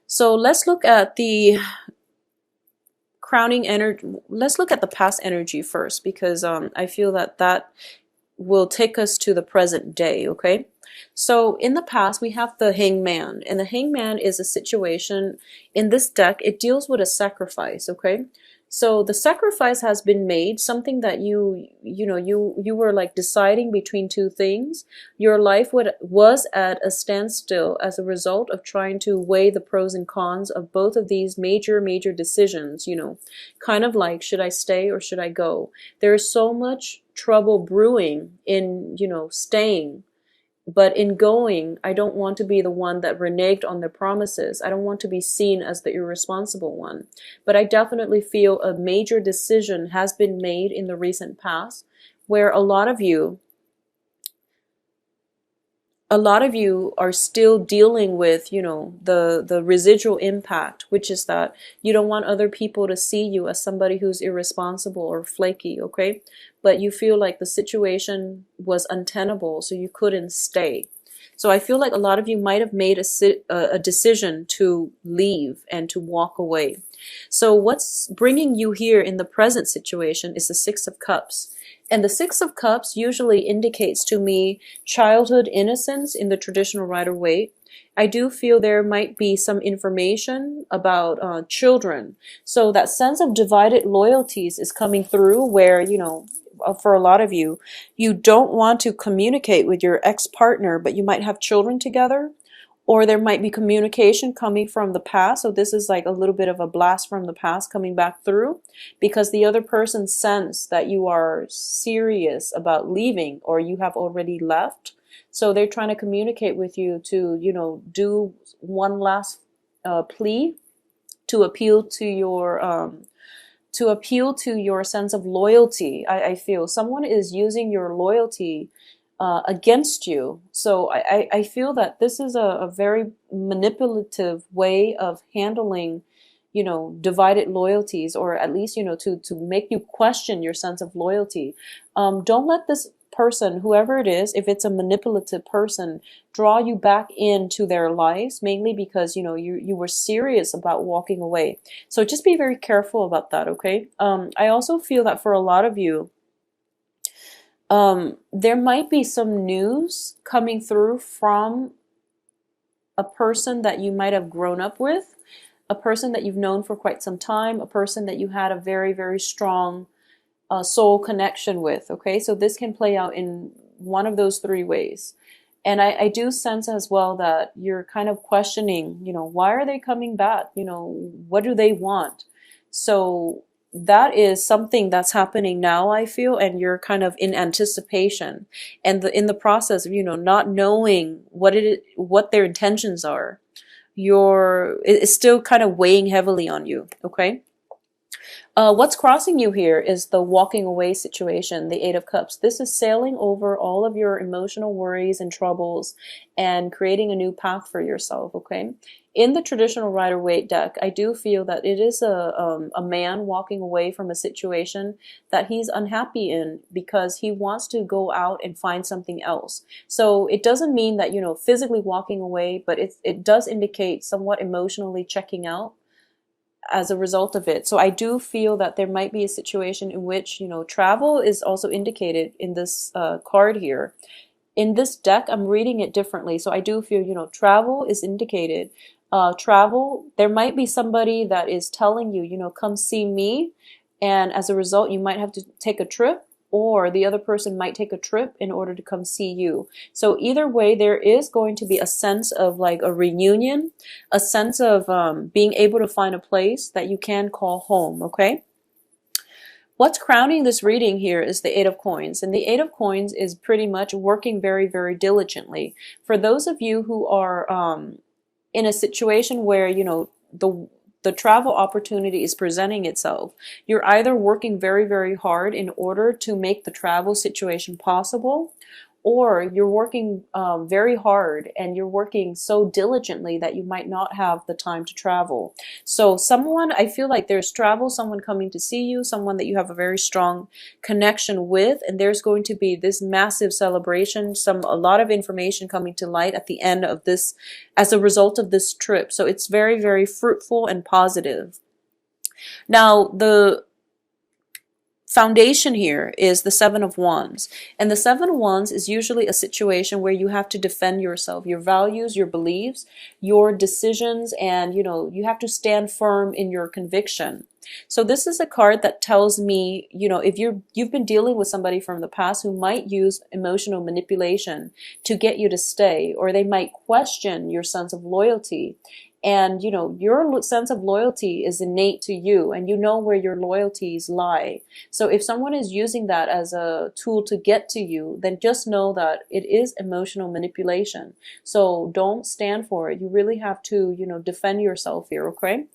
So let's look at the crowning energy. Let's look at the past energy first, because I feel that that will take us to the present day, okay? So in the past, we have the hangman, and the hangman is a situation in this deck. It deals with a sacrifice, okay? So the sacrifice has been made, something that you were like deciding between two things. Your life was at a standstill as a result of trying to weigh the pros and cons of both of these major decisions, kind of like, should I stay or should I go? There is so much trouble brewing in, staying. But in going, I don't want to be the one that reneged on their promises. I don't want to be seen as the irresponsible one. But I definitely feel a major decision has been made in the recent past where a lot of you are still dealing with, the residual impact, which is that you don't want other people to see you as somebody who's irresponsible or flaky, okay? But you feel like the situation was untenable, so you couldn't stay. So I feel like a lot of you might have made a decision to leave and to walk away. So what's bringing you here in the present situation is the Six of Cups. And the Six of Cups usually indicates to me childhood innocence in the traditional Rider-Waite. I do feel there might be some information about children. So that sense of divided loyalties is coming through where, for a lot of you, you don't want to communicate with your ex-partner, but you might have children together. Or there might be communication coming from the past. So this is like a little bit of a blast from the past coming back through, because the other person sense that you are serious about leaving or you have already left. So they're trying to communicate with you to, do one last plea to appeal to your sense of loyalty. I feel someone is using your loyalty against you. So I feel that this is a very manipulative way of handling, divided loyalties, or at least, to make you question your sense of loyalty. Don't let this person, whoever it is, if it's a manipulative person, draw you back into their lives, mainly because, you were serious about walking away. So just be very careful about that, okay? I also feel that for a lot of you, there might be some news coming through from a person that you might have grown up with, a person that you've known for quite some time, a person that you had a very strong soul connection with, okay? So this can play out in one of those three ways. And I do sense as well that you're kind of questioning, why are they coming back? What do they want? So that is something that's happening now, I feel, and you're kind of in anticipation and in the process of, not knowing what their intentions are. It's still kind of weighing heavily on you, okay? What's crossing you here is the walking away situation, the Eight of Cups. This is sailing over all of your emotional worries and troubles and creating a new path for yourself, okay? In the traditional Rider-Waite deck, I do feel that it is a man walking away from a situation that he's unhappy in because he wants to go out and find something else. So it doesn't mean that, physically walking away, but it does indicate somewhat emotionally checking out as a result of it. So I do feel that there might be a situation in which, travel is also indicated in this card here. In this deck, I'm reading it differently. So I do feel, travel is indicated. Travel, there might be somebody that is telling you, come see me. And as a result, you might have to take a trip, or the other person might take a trip in order to come see you. So either way, there is going to be a sense of like a reunion, a sense of being able to find a place that you can call home, okay? What's crowning this reading here is the Eight of Coins. And the Eight of Coins is pretty much working very diligently. For those of you who are in a situation where, the travel opportunity is presenting itself, you're either working very hard in order to make the travel situation possible, or you're working very hard and you're working so diligently that you might not have the time to travel. So someone, I feel like there's travel, someone coming to see you, someone that you have a very strong connection with, and there's going to be this massive celebration, a lot of information coming to light at the end of this as a result of this trip. So it's very, very fruitful and positive. Now, the foundation here is the Seven of Wands. And the Seven of Wands is usually a situation where you have to defend yourself, your values, your beliefs, your decisions, and you have to stand firm in your conviction. So this is a card that tells me, if you've been dealing with somebody from the past who might use emotional manipulation to get you to stay, or they might question your sense of loyalty. And, your sense of loyalty is innate to you, and you know where your loyalties lie. So if someone is using that as a tool to get to you, then just know that it is emotional manipulation. So don't stand for it. You really have to, defend yourself here, okay?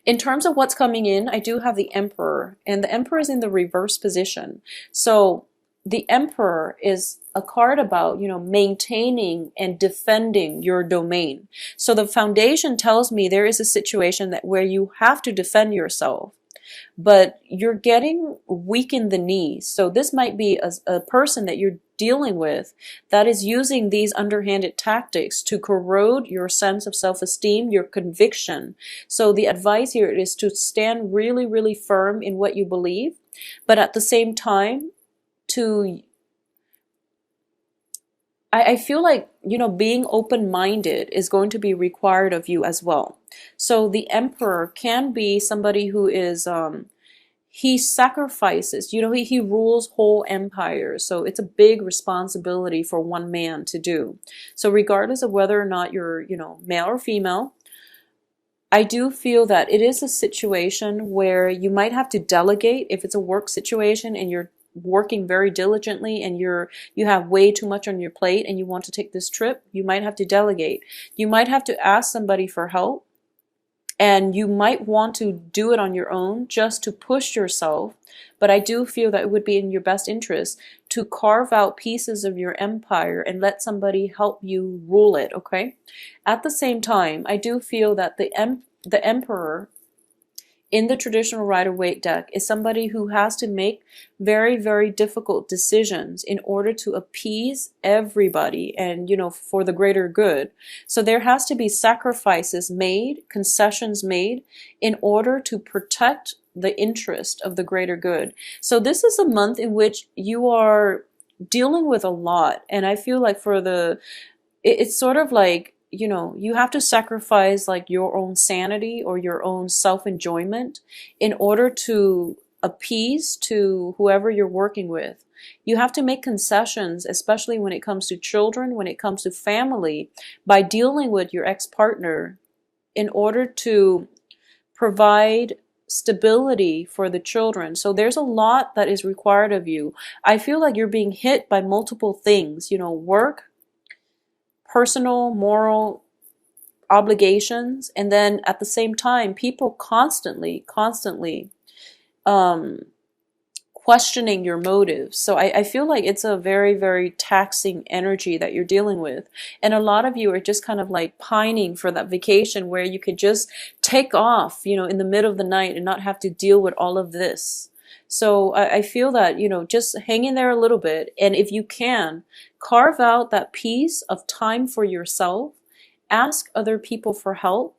In terms of what's coming in, I do have the Emperor, and the Emperor is in the reverse position. So the Emperor is a card about, maintaining and defending your domain. So the foundation tells me there is a situation where you have to defend yourself, but you're getting weak in the knees. So this might be a person that you're dealing with that is using these underhanded tactics to corrode your sense of self-esteem, your conviction. So the advice here is to stand really, really firm in what you believe, but at the same time, I feel like, being open-minded is going to be required of you as well. So the Emperor can be somebody who is, he sacrifices, he rules whole empires. So it's a big responsibility for one man to do. So regardless of whether or not you're, male or female, I do feel that it is a situation where you might have to delegate if it's a work situation and you're working very diligently and you have way too much on your plate and you want to take this trip. You might have to delegate. You might have to ask somebody for help, and you might want to do it on your own just to push yourself. But I do feel that it would be in your best interest to carve out pieces of your empire and let somebody help you rule it, okay? At the same time, I do feel that the Emperor in the traditional Rider-Waite deck is somebody who has to make very, very difficult decisions in order to appease everybody and, for the greater good. So there has to be sacrifices made, concessions made in order to protect the interest of the greater good. So this is a month in which you are dealing with a lot. And I feel like it's sort of like, you have to sacrifice like your own sanity or your own self-enjoyment in order to appease to whoever you're working with. You have to make concessions, especially when it comes to children, when it comes to family, by dealing with your ex-partner in order to provide stability for the children. So there's a lot that is required of you. I feel like you're being hit by multiple things, work, personal, moral obligations, and then at the same time, people constantly questioning your motives. So I feel like it's a very, very taxing energy that you're dealing with. And a lot of you are just kind of like pining for that vacation where you could just take off, in the middle of the night and not have to deal with all of this. So I feel that, just hang in there a little bit. And if you can, carve out that piece of time for yourself. Ask other people for help.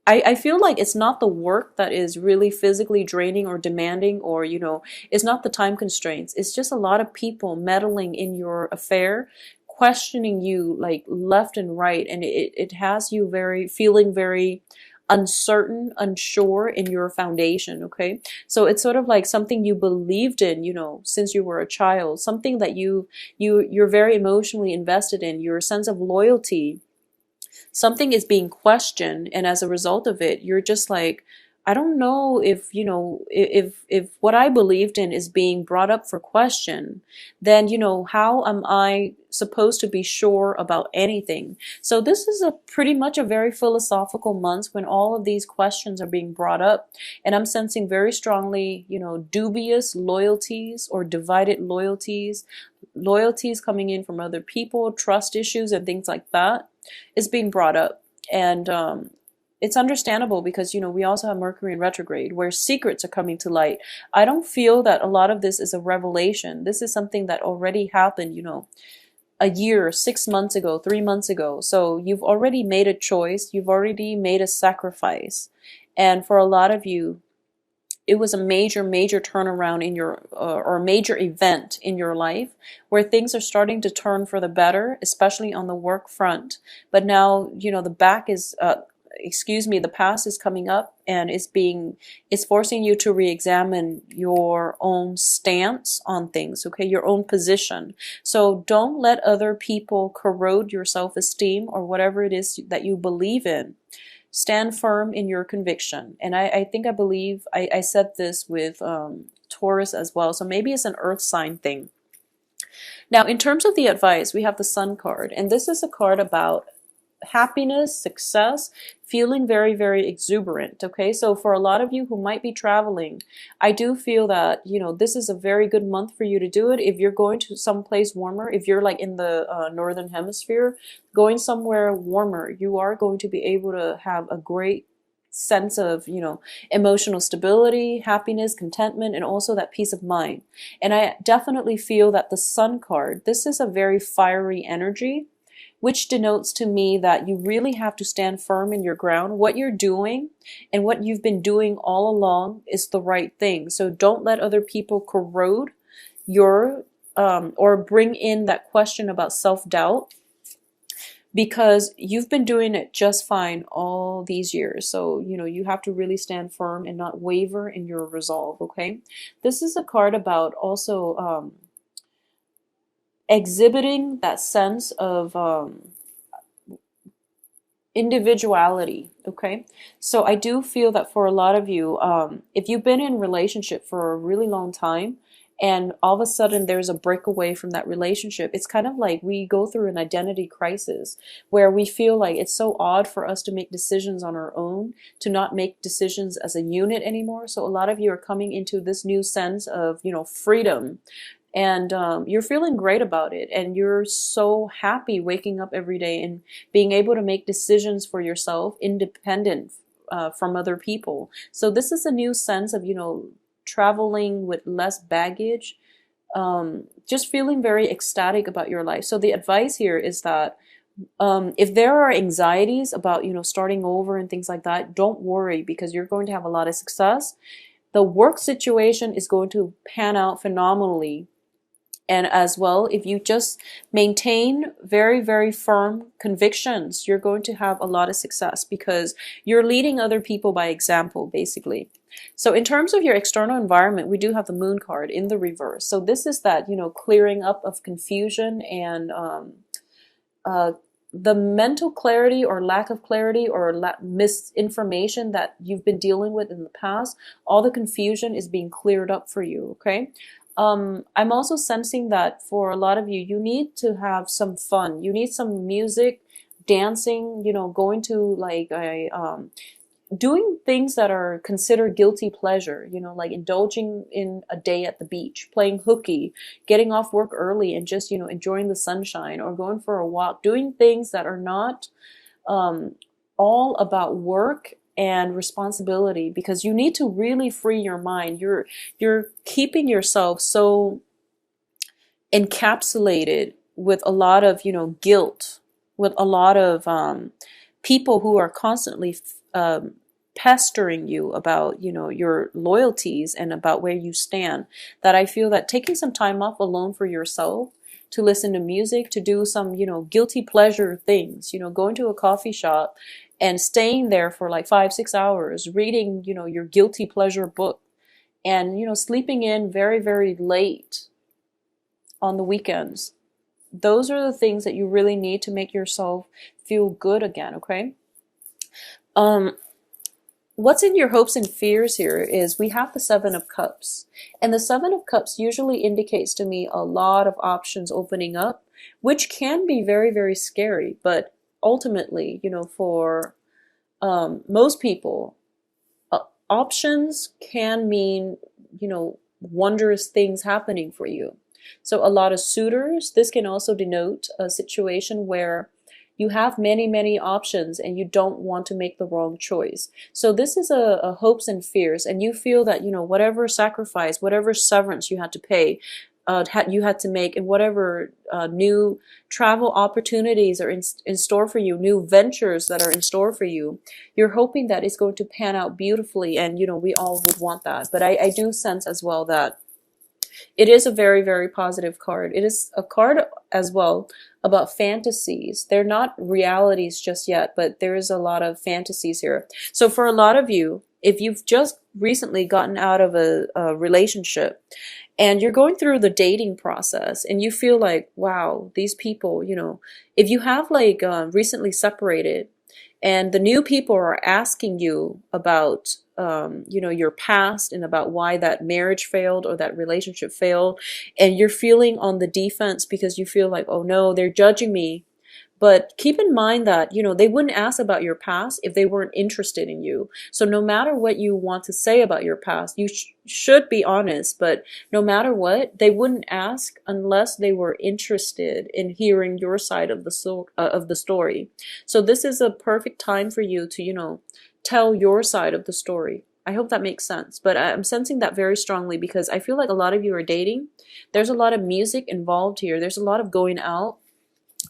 I feel like it's not the work that is really physically draining or demanding or, it's not the time constraints. It's just a lot of people meddling in your affair, questioning you like left and right. And it has you feeling very uncertain, unsure in your foundation, okay? So it's sort of like something you believed in, since you were a child, something that you're very emotionally invested in, your sense of loyalty. Something is being questioned, and as a result of it, you're just like, I don't know if, if what I believed in is being brought up for question, then, how am I supposed to be sure about anything? So this is a pretty much a very philosophical month when all of these questions are being brought up. And I'm sensing very strongly, dubious loyalties or divided loyalties, loyalties coming in from other people, trust issues and things like that is being brought up. And it's understandable because, we also have Mercury in retrograde where secrets are coming to light. I don't feel that a lot of this is a revelation. This is something that already happened, a year, 6 months ago, 3 months ago. So you've already made a choice. You've already made a sacrifice. And for a lot of you, it was a major, major turnaround in your, or a major event in your life where things are starting to turn for the better, especially on the work front. But now, the past is coming up and it's forcing you to re-examine your own stance on things, okay? Your own position. So don't let other people corrode your self-esteem or whatever it is that you believe in. Stand firm in your conviction. And I believe I said this with Taurus as well. So maybe it's an earth sign thing. Now, in terms of the advice, we have the Sun card. And this is a card about happiness, success, feeling very, very exuberant. Okay, so for a lot of you who might be traveling, I do feel that, this is a very good month for you to do it. If you're going to someplace warmer, if you're like in the northern hemisphere, going somewhere warmer, you are going to be able to have a great sense of, emotional stability, happiness, contentment, and also that peace of mind. And I definitely feel that the Sun card, this is a very fiery energy, which denotes to me that you really have to stand firm in your ground. What you're doing and what you've been doing all along is the right thing. So don't let other people corrode your, or bring in that question about self-doubt, because you've been doing it just fine all these years. So, you have to really stand firm and not waver in your resolve, okay? This is a card about also, exhibiting that sense of individuality, okay? So I do feel that for a lot of you, if you've been in a relationship for a really long time and all of a sudden there's a breakaway from that relationship, it's kind of like we go through an identity crisis where we feel like it's so odd for us to make decisions on our own, to not make decisions as a unit anymore. So a lot of you are coming into this new sense of, freedom. And you're feeling great about it. And you're so happy waking up every day and being able to make decisions for yourself, independent from other people. So this is a new sense of, traveling with less baggage, just feeling very ecstatic about your life. So the advice here is that if there are anxieties about, starting over and things like that, don't worry, because you're going to have a lot of success. The work situation is going to pan out phenomenally. And as well, if you just maintain very, very firm convictions, you're going to have a lot of success because you're leading other people by example, basically. So in terms of your external environment, we do have the Moon card in the reverse. So this is that, clearing up of confusion and the mental clarity or lack of clarity or misinformation that you've been dealing with in the past. All the confusion is being cleared up for you, okay? I'm also sensing that for a lot of you, you need to have some fun. You need some music, dancing, going to like doing things that are considered guilty pleasure, like indulging in a day at the beach, playing hooky, getting off work early and just, enjoying the sunshine or going for a walk, doing things that are not all about work and responsibility, because you need to really free your mind. You're keeping yourself so encapsulated with a lot of, guilt, with a lot of people who are constantly pestering you about, your loyalties and about where you stand, that I feel that taking some time off alone for yourself, to listen to music, to do some, guilty pleasure things, going to a coffee shop and staying there for like 5-6 hours, reading, your guilty pleasure book and, sleeping in very, very late on the weekends. Those are the things that you really need to make yourself feel good again, okay? what's in your hopes and fears here is we have the Seven of Cups. And the Seven of Cups usually indicates to me a lot of options opening up, which can be very, very scary. But ultimately, for most people, options can mean, wondrous things happening for you. So a lot of suitors, this can also denote a situation where you have many, many options and you don't want to make the wrong choice. So this is a hopes and fears, and you feel that, whatever sacrifice, whatever severance you had to pay, you had to make, and whatever new travel opportunities are in store for you, new ventures that are in store for you, you're hoping that it's going to pan out beautifully, and we all would want that. But I do sense as well that it is a very, very positive card. It is a card as well about fantasies. They're not realities just yet, but there is a lot of fantasies here. So for a lot of you, if you've just recently gotten out of a relationship and you're going through the dating process and you feel like, wow, these people, if you have like recently separated and the new people are asking you about your past and about why that marriage failed or that relationship failed, and you're feeling on the defense because you feel like, oh no, they're judging me. But keep in mind that, they wouldn't ask about your past if they weren't interested in you. So no matter what you want to say about your past, you should be honest. But no matter what, they wouldn't ask unless they were interested in hearing your side of the story. So this is a perfect time for you to, tell your side of the story. I hope that makes sense. But I'm sensing that very strongly because I feel like a lot of you are dating. There's a lot of music involved here. There's a lot of going out,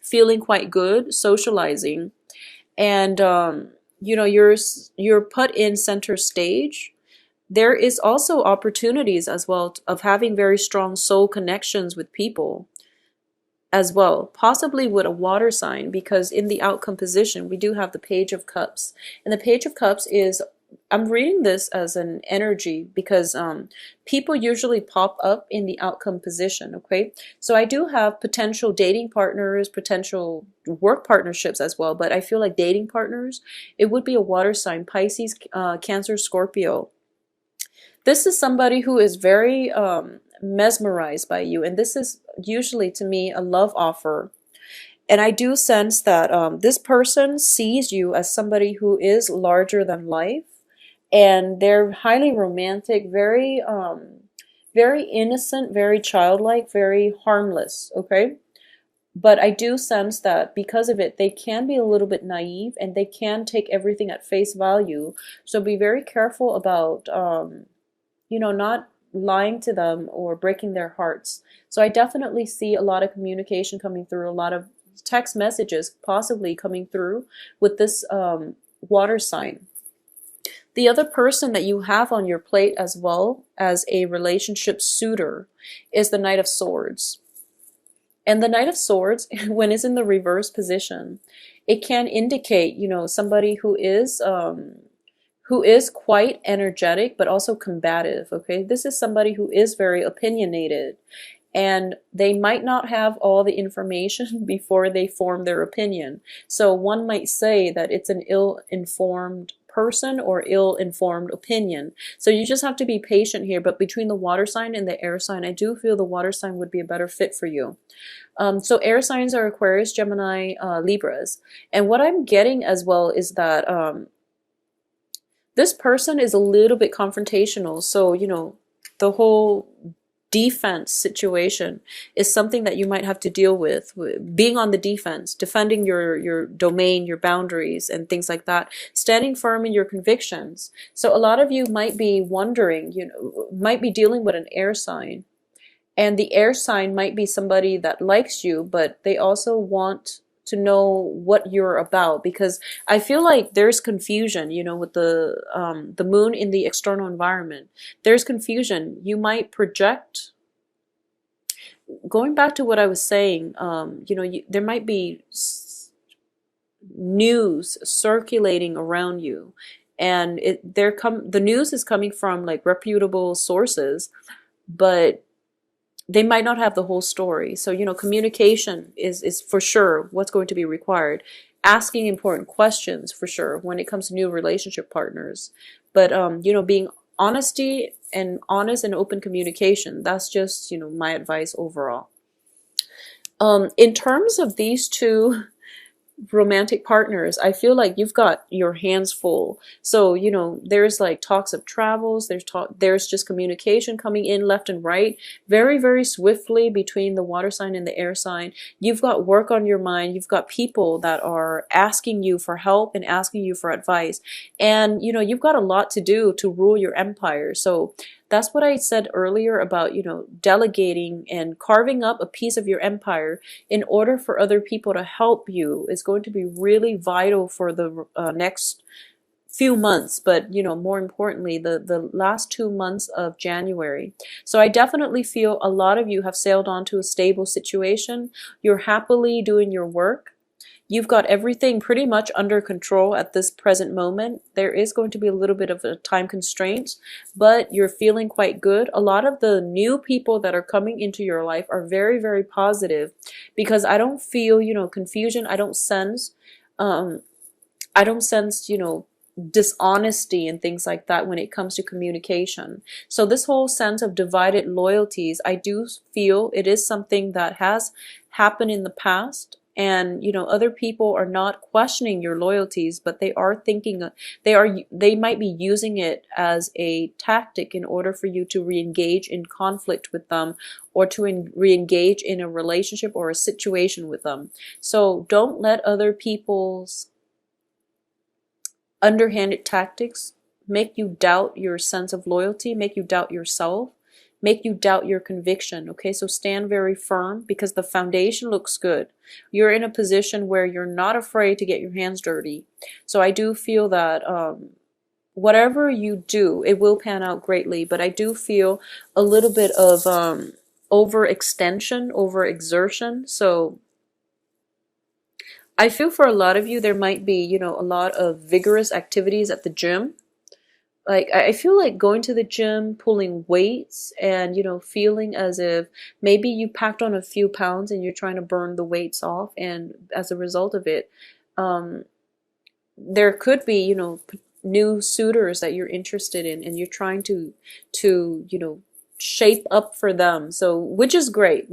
feeling quite good, socializing, and you're put in center stage. There is also opportunities as well of having very strong soul connections with people as well, possibly with a water sign, because in the outcome position we do have the Page of Cups, and the Page of Cups is, I'm reading this as an energy because people usually pop up in the outcome position, okay? So I do have potential dating partners, potential work partnerships as well, but I feel like dating partners, it would be a water sign, Pisces, Cancer, Scorpio. This is somebody who is very mesmerized by you, and this is usually to me a love offer. And I do sense that this person sees you as somebody who is larger than life, and they're highly romantic, very very innocent, very childlike, very harmless, okay? But I do sense that because of it, they can be a little bit naive and they can take everything at face value. So be very careful about not lying to them or breaking their hearts. So I definitely see a lot of communication coming through, a lot of text messages possibly coming through with this water sign. The other person that you have on your plate as well as a relationship suitor is the Knight of Swords. And the Knight of Swords, when it's in the reverse position, it can indicate, somebody who is quite energetic, but also combative, okay? This is somebody who is very opinionated, and they might not have all the information before they form their opinion. So one might say that it's an ill-informed person or ill-informed opinion. So you just have to be patient here. But between the water sign and the air sign, I do feel the water sign would be a better fit for you. So air signs are Aquarius, Gemini, Libras. And what I'm getting as well is that this person is a little bit confrontational. So, the whole defense situation is something that you might have to deal with, being on the defense, defending your domain, your boundaries, and things like that, standing firm in your convictions. So a lot of you might be wondering, might be dealing with an air sign, and the air sign might be somebody that likes you, but they also want to know what you're about, because I feel like there's confusion, with the moon in the external environment. There's confusion. You might project. Going back to what I was saying, there might be news circulating around you, and the news is coming from like reputable sources, but they might not have the whole story. So, communication is for sure what's going to be required. asking important questions for sure when it comes to new relationship partners. But being honest and open communication. That's just, my advice overall. In terms of these two romantic partners, I feel like you've got your hands full. So, there's like talks of travels, there's just communication coming in left and right, very, very swiftly between the water sign and the air sign. You've got work on your mind. You've got people that are asking you for help and asking you for advice. And, you've got a lot to do to rule your empire. So that's what I said earlier about, delegating and carving up a piece of your empire in order for other people to help you is going to be really vital for the next few months, but more importantly, the last 2 months of January. So I definitely feel a lot of you have sailed onto a stable situation. You're happily doing your work. You've got everything pretty much under control at this present moment. There is going to be a little bit of a time constraint, but you're feeling quite good. A lot of the new people that are coming into your life are very, very positive, because I don't feel, confusion. I don't sense, dishonesty and things like that when it comes to communication. So this whole sense of divided loyalties, I do feel it is something that has happened in the past. And other people are not questioning your loyalties, but they are thinking they might be using it as a tactic in order for you to re-engage in conflict with them, or to re-engage in a relationship or a situation with them. So don't let other people's underhanded tactics make you doubt your sense of loyalty, make you doubt yourself, make you doubt your conviction. Okay, so stand very firm, because the foundation looks good. You're in a position where you're not afraid to get your hands dirty. So I do feel that whatever you do, it will pan out greatly. But I do feel a little bit of overextension, overexertion. So I feel for a lot of you, there might be, a lot of vigorous activities at the gym. Like, I feel like going to the gym, pulling weights, and, feeling as if maybe you packed on a few pounds and you're trying to burn the weights off. And as a result of it, there could be, new suitors that you're interested in, and you're trying to, shape up for them. So, which is great.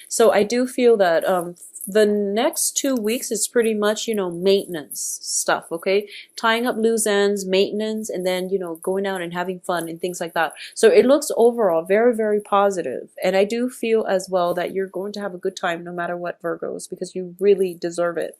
So I do feel that, the next 2 weeks is pretty much, maintenance stuff, okay? Tying up loose ends, maintenance, and then, going out and having fun and things like that. So it looks overall very, very positive. And I do feel as well that you're going to have a good time no matter what, Virgos, because you really deserve it.